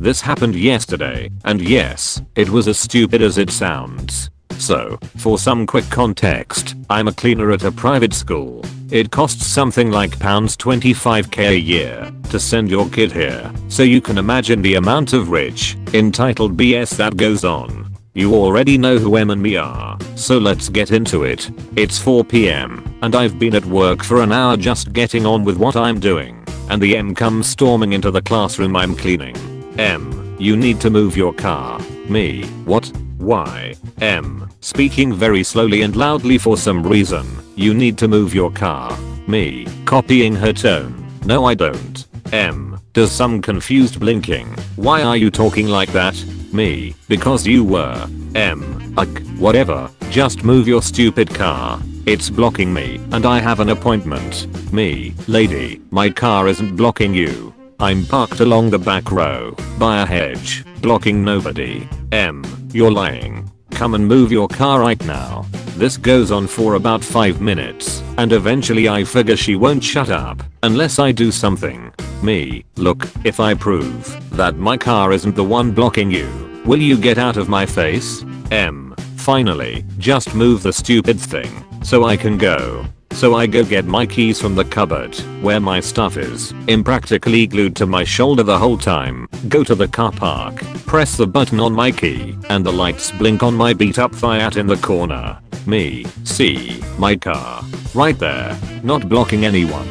This happened yesterday, and yes, it was as stupid as it sounds. So, for some quick context, I'm a cleaner at a private school. It costs something like £25k a year to send your kid here, so you can imagine the amount of rich, entitled BS that goes on. You already know who Em and me are, so let's get into it. It's 4 PM, and I've been at work for an hour just getting on with what I'm doing, and the Em comes storming into the classroom I'm cleaning. Em, you need to move your car. Me, what? Why? Em, speaking very slowly and loudly for some reason. You need to move your car. Me, copying her tone. No I don't. Em, does some confused blinking. Why are you talking like that? Me, because you were. Em, whatever, just move your stupid car. It's blocking me, and I have an appointment. Me, lady, my car isn't blocking you. I'm parked along the back row, by a hedge, blocking nobody. Em, you're lying. Come and move your car right now. This goes on for about 5 minutes, and eventually I figure she won't shut up, unless I do something. Me, look, if I prove that my car isn't the one blocking you, will you get out of my face? Em, finally, just move the stupid thing, so I can go. So I go get my keys from the cupboard, where my stuff is, impractically glued to my shoulder the whole time, go to the car park, press the button on my key, and the lights blink on my beat up Fiat in the corner. Me, see, my car. Right there, not blocking anyone.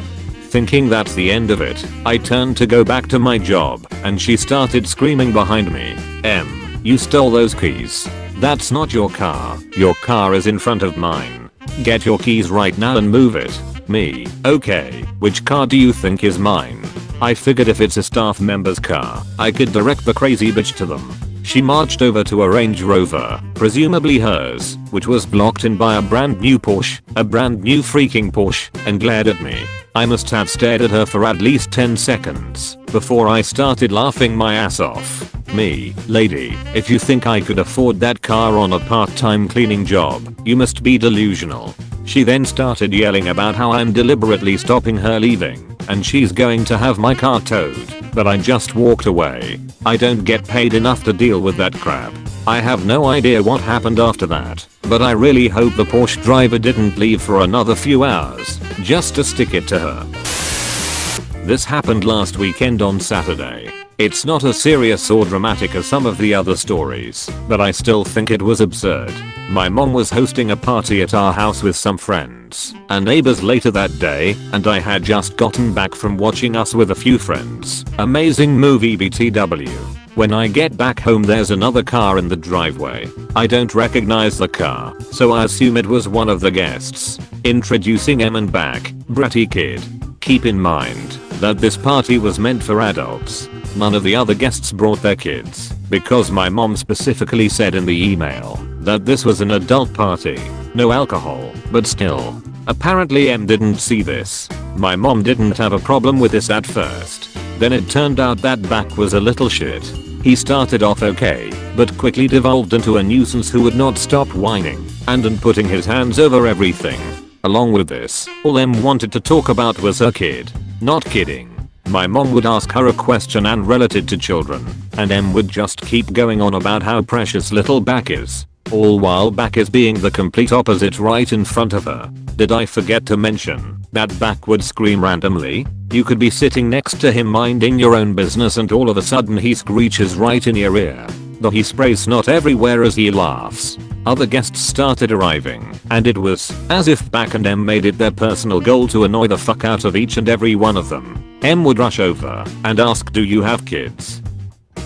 Thinking that's the end of it, I turned to go back to my job, and she started screaming behind me. Em, you stole those keys. That's not your car is in front of mine. Get your keys right now and move it. Me, okay, which car do you think is mine? I figured if it's a staff member's car, I could direct the crazy bitch to them. She marched over to a Range Rover, presumably hers, which was blocked in by a brand new Porsche, a brand new freaking Porsche, and glared at me. I must have stared at her for at least 10 seconds before I started laughing my ass off. Me, lady, if you think I could afford that car on a part-time cleaning job, you must be delusional. She then started yelling about how I'm deliberately stopping her leaving, and she's going to have my car towed, but I just walked away. I don't get paid enough to deal with that crap. I have no idea what happened after that, but I really hope the Porsche driver didn't leave for another few hours, just to stick it to her. This happened last weekend on Saturday. It's not as serious or dramatic as some of the other stories, but I still think it was absurd. My mom was hosting a party at our house with some friends and neighbors later that day, and I had just gotten back from watching Us with a few friends. Amazing movie BTW. When I get back home there's another car in the driveway. I don't recognize the car, so I assume it was one of the guests. Introducing Em and back, bratty kid. Keep in mind that this party was meant for adults. None of the other guests brought their kids, because my mom specifically said in the email that this was an adult party. No alcohol, but still. Apparently Em didn't see this. My mom didn't have a problem with this at first. Then it turned out that Back was a little shit. He started off okay, but quickly devolved into a nuisance who would not stop whining and putting his hands over everything. Along with this, all Em wanted to talk about was her kid. Not kidding. My mom would ask her a question and related to children, and Em would just keep going on about how precious little Back is. All while Back is being the complete opposite right in front of her. Did I forget to mention that Back would scream randomly? You could be sitting next to him minding your own business and all of a sudden he screeches right in your ear. Though he sprays snot everywhere as he laughs. Other guests started arriving, and it was as if Back and Em made it their personal goal to annoy the fuck out of each and every one of them. Em would rush over and ask, do you have kids?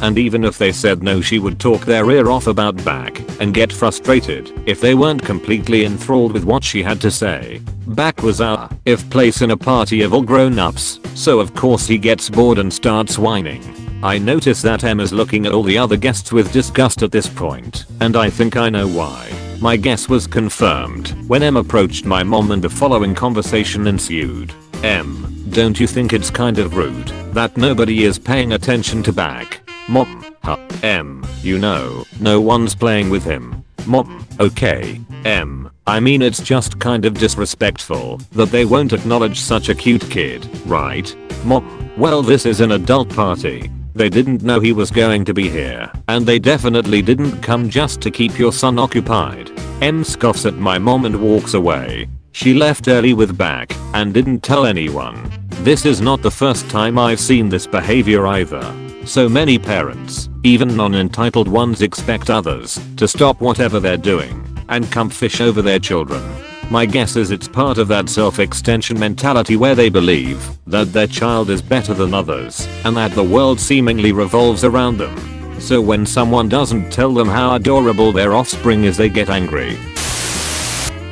And even if they said no, she would talk their ear off about Back and get frustrated if they weren't completely enthralled with what she had to say. Back was our if place in a party of all grown-ups, so of course he gets bored and starts whining. I notice that Em is looking at all the other guests with disgust at this point, and I think I know why. My guess was confirmed when Em approached my mom and the following conversation ensued. Em, don't you think it's kind of rude that nobody is paying attention to Back? Mom, huh? Em, you know, no one's playing with him. Mom, okay. Em, I mean it's just kind of disrespectful that they won't acknowledge such a cute kid, right? Mom, well this is an adult party. They didn't know he was going to be here, and they definitely didn't come just to keep your son occupied. M scoffs at my mom and walks away. She left early with back and didn't tell anyone. This is not the first time I've seen this behavior either. So many parents, even non-entitled ones, expect others to stop whatever they're doing and come fish over their children. My guess is it's part of that self-extension mentality where they believe that their child is better than others and that the world seemingly revolves around them. So when someone doesn't tell them how adorable their offspring is, they get angry.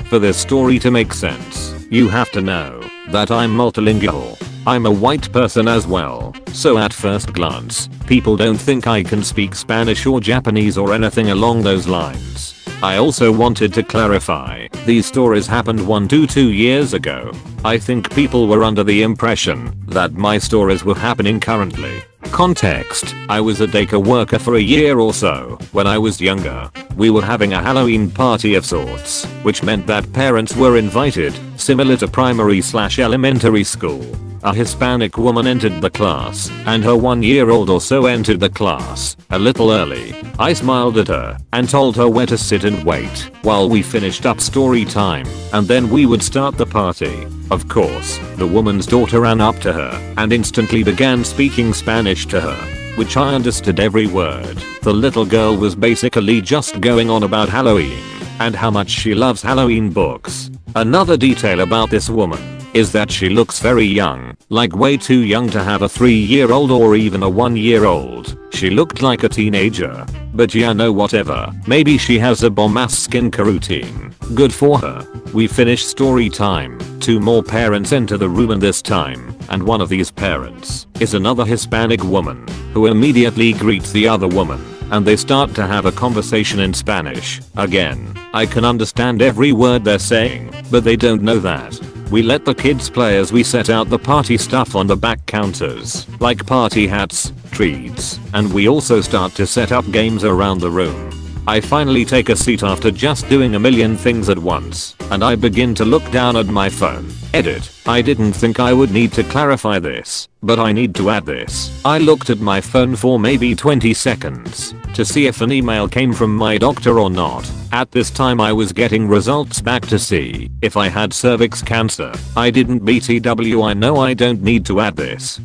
For this story to make sense, you have to know that I'm multilingual. I'm a white person as well, so at first glance, people don't think I can speak Spanish or Japanese or anything along those lines. I also wanted to clarify, these stories happened 1 to 2 years ago. I think people were under the impression that my stories were happening currently. Context: I was a daycare worker for a year or so when I was younger. We were having a Halloween party of sorts, which meant that parents were invited, similar to primary/elementary school. A Hispanic woman entered the class, and her 1-year-old also entered the class, a little early. I smiled at her and told her where to sit and wait while we finished up story time, and then we would start the party. Of course, the woman's daughter ran up to her and instantly began speaking Spanish to her, which I understood every word. The little girl was basically just going on about Halloween and how much she loves Halloween books. Another detail about this woman is that she looks very young, like way too young to have a 3-year-old or even a 1-year-old. She looked like a teenager. But yeah, no, whatever. Maybe she has a bomb-ass skincare routine. Good for her. We finish story time. 2 more parents enter the room, and this time, and one of these parents is another Hispanic woman who immediately greets the other woman, and they start to have a conversation in Spanish. Again, I can understand every word they're saying, but they don't know that. We let the kids play as we set out the party stuff on the back counters, like party hats, treats, and we also start to set up games around the room. I finally take a seat after just doing a million things at once, and I begin to look down at my phone. Edit: I didn't think I would need to clarify this, but I need to add this. I looked at my phone for maybe 20 seconds to see if an email came from my doctor or not. At this time I was getting results back to see if I had cervix cancer. I didn't BTW. I know I don't need to add this,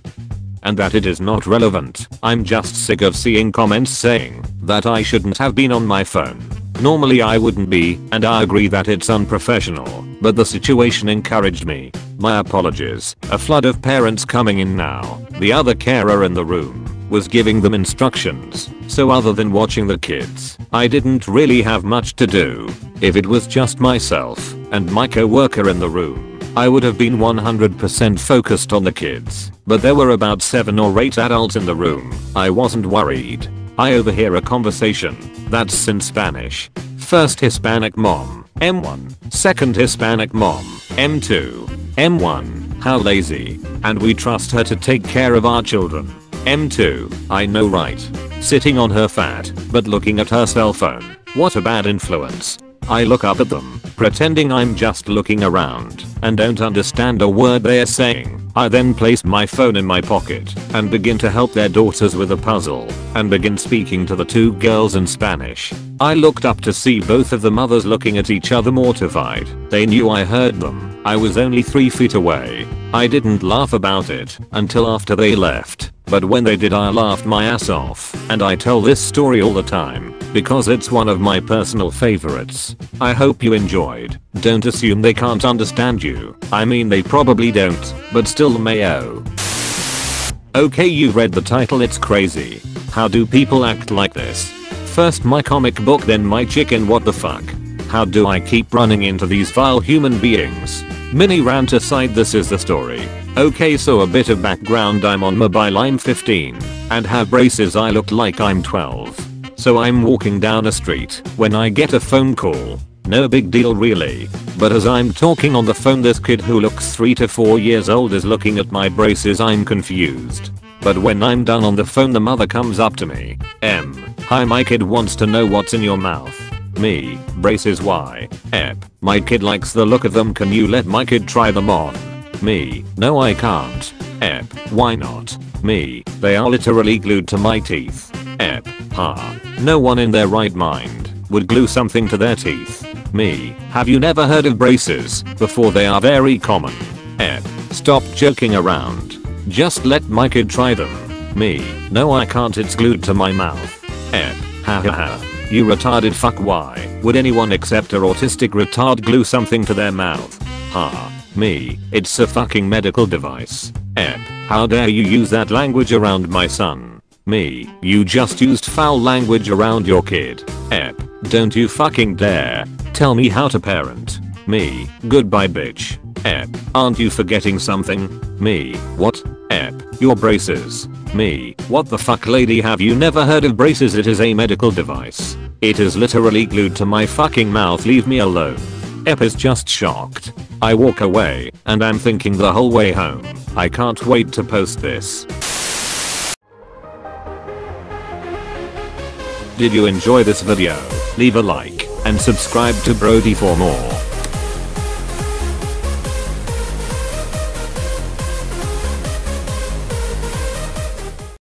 and that it is not relevant. I'm just sick of seeing comments saying that I shouldn't have been on my phone. Normally I wouldn't be, and I agree that it's unprofessional, but the situation encouraged me. My apologies. A flood of parents coming in now. The other carer in the room was giving them instructions, so other than watching the kids, I didn't really have much to do. If it was just myself and my co-worker in the room, I would have been 100% focused on the kids, but there were about 7 or 8 adults in the room. I wasn't worried. I overhear a conversation that's in Spanish. First Hispanic mom, M1. Second Hispanic mom, M2. M1, how lazy. And we trust her to take care of our children. M2, I know, right? Sitting on her fat, but looking at her cell phone. What a bad influence. I look up at them, pretending I'm just looking around and don't understand a word they're saying. I then place my phone in my pocket and begin to help their daughters with a puzzle and begin speaking to the 2 girls in Spanish. I looked up to see both of the mothers looking at each other mortified. They knew I heard them. I was only 3 feet away. I didn't laugh about it until after they left, but when they did I laughed my ass off, and I tell this story all the time because it's one of my personal favorites. I hope you enjoyed. Don't assume they can't understand you. I mean, they probably don't, but still mayo. Okay, you read the title. It's crazy. How do people act like this? First my comic book, then my chicken. What the fuck? How do I keep running into these vile human beings? Mini rant aside, this is the story. Okay, so a bit of background. I'm on mobile, I'm 15 and have braces. I look like I'm 12. So I'm walking down a street when I get a phone call. No big deal really, but as I'm talking on the phone, this kid who looks 3 to 4 years old is looking at my braces. I'm confused. But when I'm done on the phone, the mother comes up to me. Hi, my kid wants to know what's in your mouth. Me, braces, why? My kid likes the look of them. Can you let my kid try them on? Me, no I can't. Why not? Me, they are literally glued to my teeth. Ep. Ha. No one in their right mind would glue something to their teeth. Me, have you never heard of braces before? They are very common. Ep. Stop joking around. Just let my kid try them. Me, no I can't, it's glued to my mouth. Ep. Ha ha ha. You retarded fuck, why would anyone except a autistic retard glue something to their mouth? Ha. Me, it's a fucking medical device. Ep. How dare you use that language around my son? Me, you just used foul language around your kid. Ep. Don't you fucking dare tell me how to parent. Me, goodbye bitch. Ep. Aren't you forgetting something? Me, what? Ep. Your braces. Me, what the fuck lady, have you never heard of braces? It is a medical device. It is literally glued to my fucking mouth, leave me alone. Ep is just shocked. I walk away and I'm thinking the whole way home, I can't wait to post this. Did you enjoy this video? Leave a like and subscribe to Brody for more.